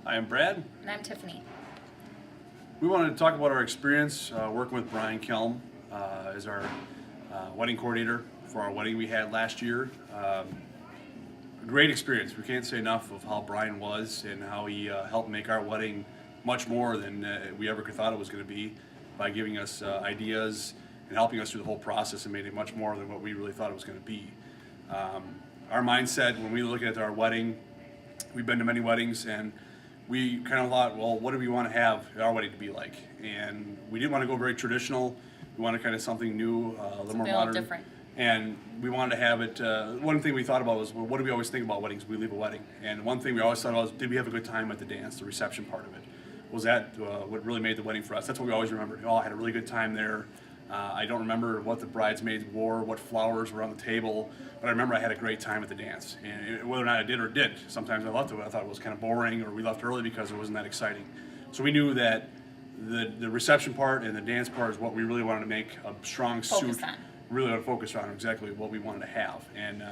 Hi, I'm Brad. And I'm Tiffany. We wanted to talk about our experience working with Brian Kelm as our wedding coordinator for our wedding we had last year. A great experience. We can't say enough of how Brian was and how he helped make our wedding much more than we ever could thought it was going to be by giving us ideas and helping us through the whole process and made it much more than what we really thought it was going to be. Our mindset when we were looking at our wedding, we've been to many weddings and we kind of thought, well, what do we want to have our wedding to be like? And we didn't want to go very traditional. We wanted kind of something new, a little more modern. Different. And we wanted to have it, one thing we thought about was, well, what do we always think about weddings when we leave a wedding? And one thing we always thought about was, did we have a good time at the dance, the reception part of it? Was that what really made the wedding for us? That's what we always remember. Oh, I had a really good time there. I don't remember what the bridesmaids wore, what flowers were on the table, but I remember I had a great time at the dance. And whether or not I did or did, sometimes I left it, I thought it was kind of boring, or we left early because it wasn't that exciting. So we knew that the reception part and the dance part is what we really wanted to make a strong suit. Really want to focus on exactly what we wanted to have. And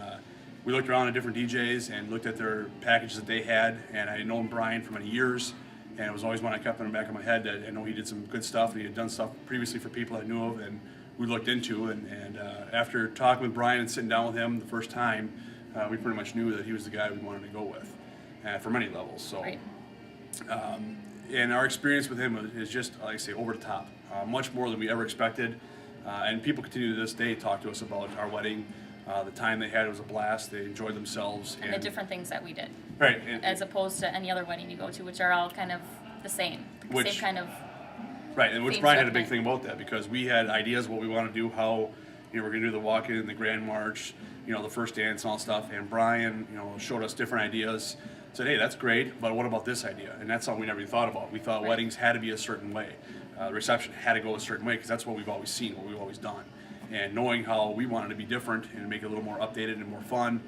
we looked around at different DJs and looked at their packages that they had, and I had known Brian for many years. And it was always one I kept in the back of my head that I know he did some good stuff and he had done stuff previously for people I knew of and we looked into. And after talking with Brian and sitting down with him the first time, we pretty much knew that he was the guy we wanted to go with for many levels. So, right. And our experience with him is just, like I say, over the top, much more than we ever expected. And people continue to this day talk to us about our wedding. The time they had, it was a blast. They enjoyed themselves. And the different things that we did. Right. As opposed to any other wedding you go to, which are all kind of the same. Same kind of. Right, and which Brian had a big thing about that because we had ideas what we want to do, how we're going to do the walk-in, the grand march, the first dance and all stuff. And Brian, showed us different ideas. Said, hey, that's great, but what about this idea? And that's something we never even thought about. We thought weddings had to be a certain way. The reception had to go a certain way because that's what we've always seen, what we've always done. And knowing how we wanted to be different and make it a little more updated and more fun,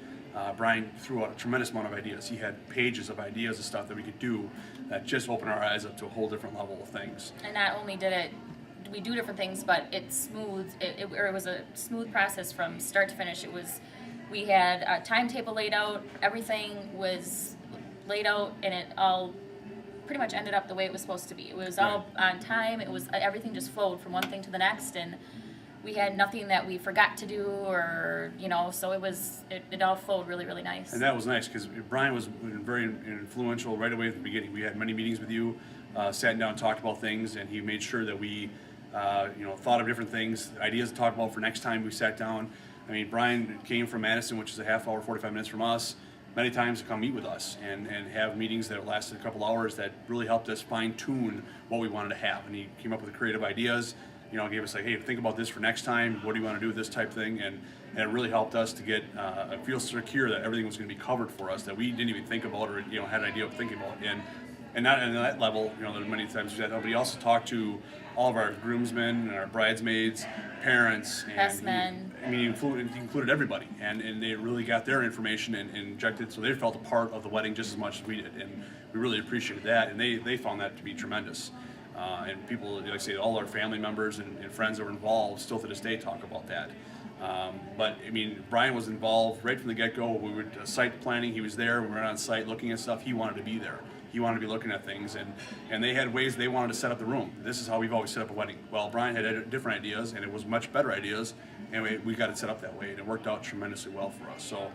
Brian threw out a tremendous amount of ideas. He had pages of ideas of stuff that we could do that just opened our eyes up to a whole different level of things. And not only did we do different things, but it was a smooth process from start to finish. We had a timetable laid out, everything was laid out, and it all pretty much ended up the way it was supposed to be. It was all on time. It was everything just flowed from one thing to the next, and we had nothing that we forgot to do, or so it all flowed really, really nice. And that was nice because Brian was very influential right away at the beginning. We had many meetings with you, sat down, talked about things, and he made sure that we, thought of different things, ideas to talk about for next time we sat down. I mean, Brian came from Madison, which is a half hour, 45 minutes from us, many times to come meet with us and have meetings that lasted a couple hours that really helped us fine-tune what we wanted to have. And he came up with creative ideas, gave us like, hey, think about this for next time. What do you want to do with this type thing? And it really helped us to get feel secure that everything was going to be covered for us that we didn't even think about or had an idea of thinking about. And not at that level, there are many times we said, but he also talked to all of our groomsmen and our bridesmaids, parents, and best men. He included everybody, and they really got their information and injected, so they felt a part of the wedding just as much as we did, and we really appreciated that, and they found that to be tremendous. And people, like I say, all our family members and friends that were involved still to this day talk about that. But Brian was involved right from the get-go. We were site planning. He was there. We were on site looking at stuff. He wanted to be there. He wanted to be looking at things, and they had ways they wanted to set up the room. This is how we've always set up a wedding. Well, Brian had different ideas, and it was much better ideas, and we got it set up that way, and it worked out tremendously well for us. So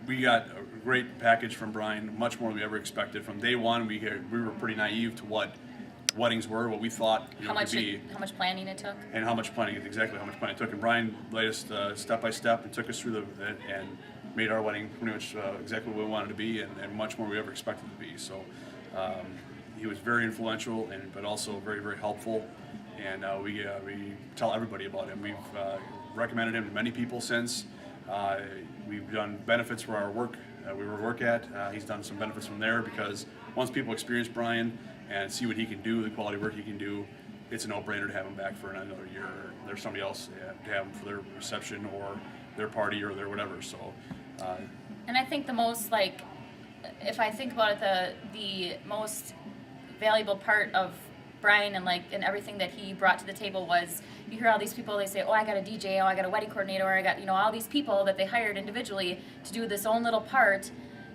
we got a great package from Brian, much more than we ever expected. From day one, we were pretty naive to what weddings were, what we thought could be. How much planning it took. And how much planning it took. And Brian laid us step by step and took us through and made our wedding pretty much exactly what we wanted to be and much more we ever expected to be. So he was very influential but also very, very helpful. And we tell everybody about him. We've recommended him to many people since. We've done benefits for our work we work at. He's done some benefits from there because once people experience Brian and see what he can do, the quality work he can do, it's a no-brainer to have him back for another year. Or there's somebody else to have him for their reception or their party or their whatever. So. And I think the most if I think about it, the most valuable part of Brian and everything that he brought to the table was, you hear all these people, they say, oh, I got a DJ, oh, I got a wedding coordinator, or I got all these people that they hired individually to do this own little part,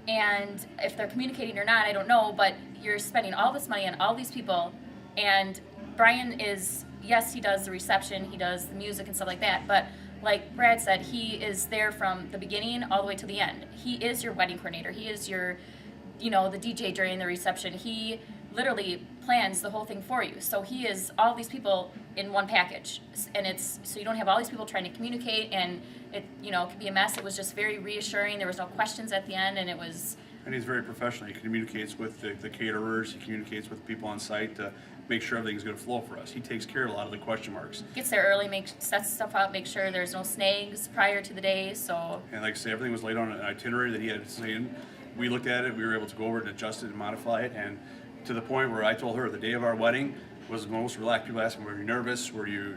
and if they're communicating or not, I don't know, but you're spending all this money on all these people, and Brian is, yes, he does the reception, he does the music and stuff like that, but like Brad said, he is there from the beginning all the way to the end. He is your wedding coordinator. He is your, the DJ during the reception. He literally plans the whole thing for you. So he is all these people in one package, and it's so you don't have all these people trying to communicate, and it could be a mess. It was just very reassuring. There was no questions at the end, and it was. And he's very professional. He communicates with the caterers. He communicates with people on site to make sure everything's going to flow for us. He takes care of a lot of the question marks. Gets there early, sets stuff out, makes sure there's no snags prior to the day. So. And like I say, everything was laid on an itinerary that he had to say in. We looked at it. We were able to go over it and adjust it and modify it, and to the point where I told her the day of our wedding was the most relaxed. People asked me, were you nervous? Were you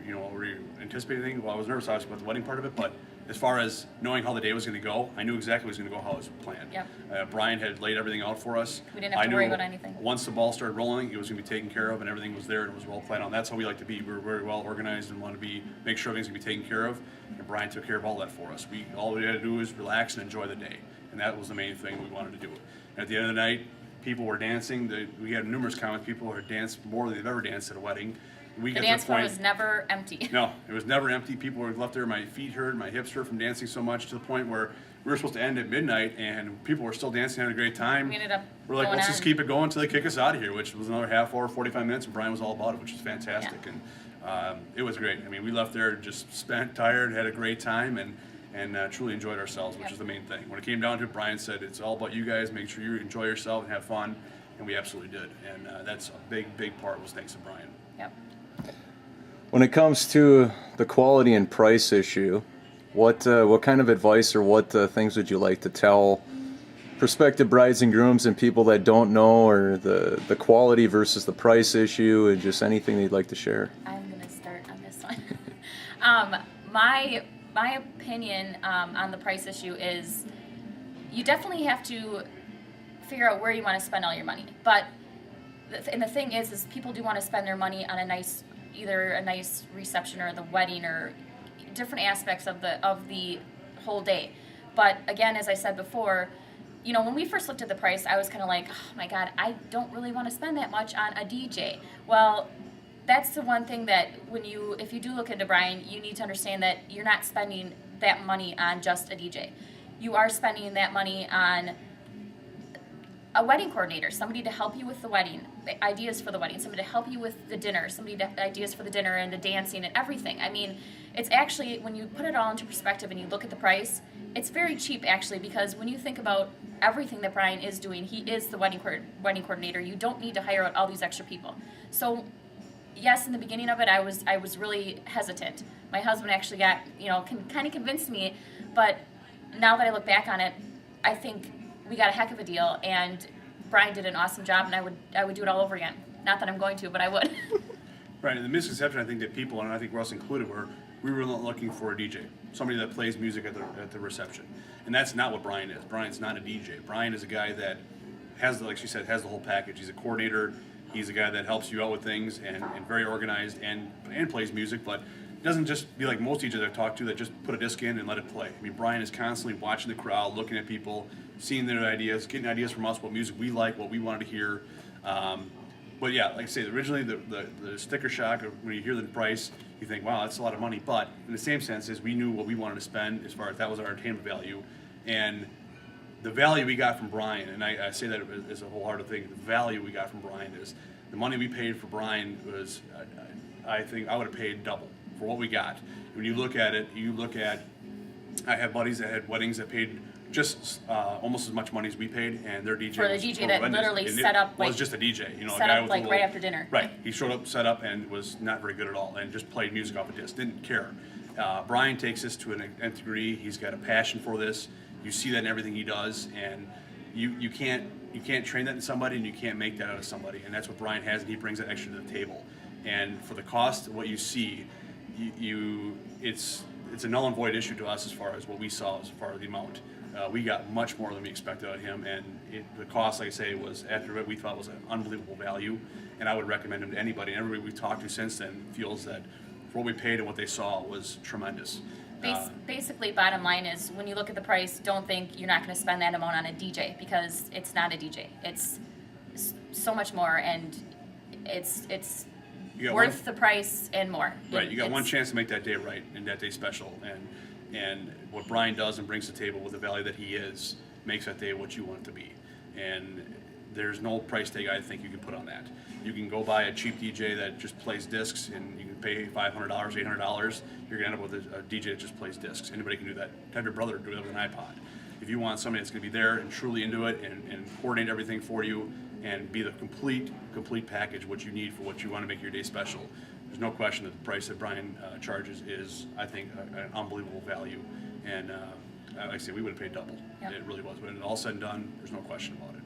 anticipating anything? Well, I was nervous, obviously, about the wedding part of it, but as far as knowing how the day was going to go, I knew exactly what was going to go how it was planned. Yep. Brian had laid everything out for us. We didn't have to worry about anything. Once the ball started rolling, it was going to be taken care of, and everything was there and it was well planned on. That's how we like to be. We're very well organized and want to make sure everything's going to be taken care of, and Brian took care of all that for us. All we had to do was relax and enjoy the day, and that was the main thing we wanted to do. And at the end of the night, people were dancing. We had numerous comments. People had danced more than they've ever danced at a wedding. The dance floor was never empty. No, it was never empty. People were left there. My feet hurt, my hips hurt from dancing so much, to the point where we were supposed to end at midnight, and people were still dancing, having a great time. We ended up. We're like, let's just keep it going until they kick us out of here, which was another half hour, 45 minutes, and Brian was all about it, which was fantastic. Yeah. And it was great. I mean, we left there just spent, tired, had a great time, and truly enjoyed ourselves, which is the main thing. When it came down to it, Brian said, it's all about you guys. Make sure you enjoy yourself and have fun, and we absolutely did. And that's a big part was thanks to Brian. Yep. When it comes to the quality and price issue, what kind of advice or what things would you like to tell prospective brides and grooms and people that don't know, or the quality versus the price issue, and just anything they'd like to share? I'm going to start on this one. My opinion on the price issue is you definitely have to figure out where you want to spend all your money. But the thing is people do want to spend their money on either a nice reception or the wedding or different aspects of the whole day. But again, as I said before, when we first looked at the price, I was kind of like, oh my God, I don't really want to spend that much on a DJ. Well, that's the one thing that if you do look into Brian, you need to understand that you're not spending that money on just a DJ. You are spending that money on a wedding coordinator, somebody to help you with the wedding, the ideas for the wedding, somebody to help you with the dinner, ideas for the dinner and the dancing and everything. I mean, it's actually, when you put it all into perspective and you look at the price, it's very cheap actually, because when you think about everything that Brian is doing, he is the wedding coordinator. You don't need to hire out all these extra people. So yes, in the beginning of it, I was really hesitant. My husband actually got, kind of convinced me, but now that I look back on it, I think we got a heck of a deal, and Brian did an awesome job, and I would do it all over again. Not that I'm going to, but I would. Right, and the misconception I think that people, and I think Russ included, we were looking for a DJ, somebody that plays music at the reception, and that's not what Brian is. Brian's not a DJ. Brian is a guy that has, like she said, has the whole package. He's a coordinator. He's a guy that helps you out with things and very organized and plays music, but doesn't just be like most DJs I've talked to that just put a disc in and let it play. I mean, Brian is constantly watching the crowd, looking at people, seeing their ideas, getting ideas from us, what music we like, what we wanted to hear. But yeah, like I say, originally the sticker shock, when you hear the price, you think, wow, that's a lot of money. But in the same sense, is we knew what we wanted to spend as far as that was our entertainment value. And the value we got from Brian, and I say that as a wholehearted thing, the value we got from Brian is the money we paid for Brian was, I think I would have paid double for what we got. When you look at it, I have buddies that had weddings that paid just almost as much money as we paid, and their DJ for the DJ that literally set up, was just a DJ, a set guy up with like right after dinner. Right, he showed up, set up, and was not very good at all, and just played music off a disc, didn't care. Brian takes this to an nth degree. He's got a passion for this. You see that in everything he does, and you can't train that in somebody, and you can't make that out of somebody, and that's what Brian has, and he brings that extra to the table. And for the cost of what you see, it's a null and void issue to us as far as what we saw as far as the amount. We got much more than we expected out of him, and the cost, like I say, was after what we thought was an unbelievable value, and I would recommend him to anybody. And everybody we've talked to since then feels that for what we paid and what they saw was tremendous. Basically, bottom line is when you look at the price, don't think you're not going to spend that amount on a DJ, because it's not a DJ. It's so much more, and it's You got worth the price and more. Right, you got one It's- chance to make that day right and that day special, and what Brian does and brings to the table with the value that he is makes that day what you want it to be. And there's no price tag I think you can put on that. You can go buy a cheap DJ that just plays discs, and you can pay $500, $800. You're gonna end up with a DJ that just plays discs. Anybody can do that. Have your brother do it with an iPod. If you want somebody that's gonna be there and truly into it and coordinate everything for you and be the complete package, what you need for what you want to make your day special, there's no question that the price that Brian charges is, I think, an unbelievable value. And like I say, we would have paid double. Yep. It really was. When it all said and done, there's no question about it.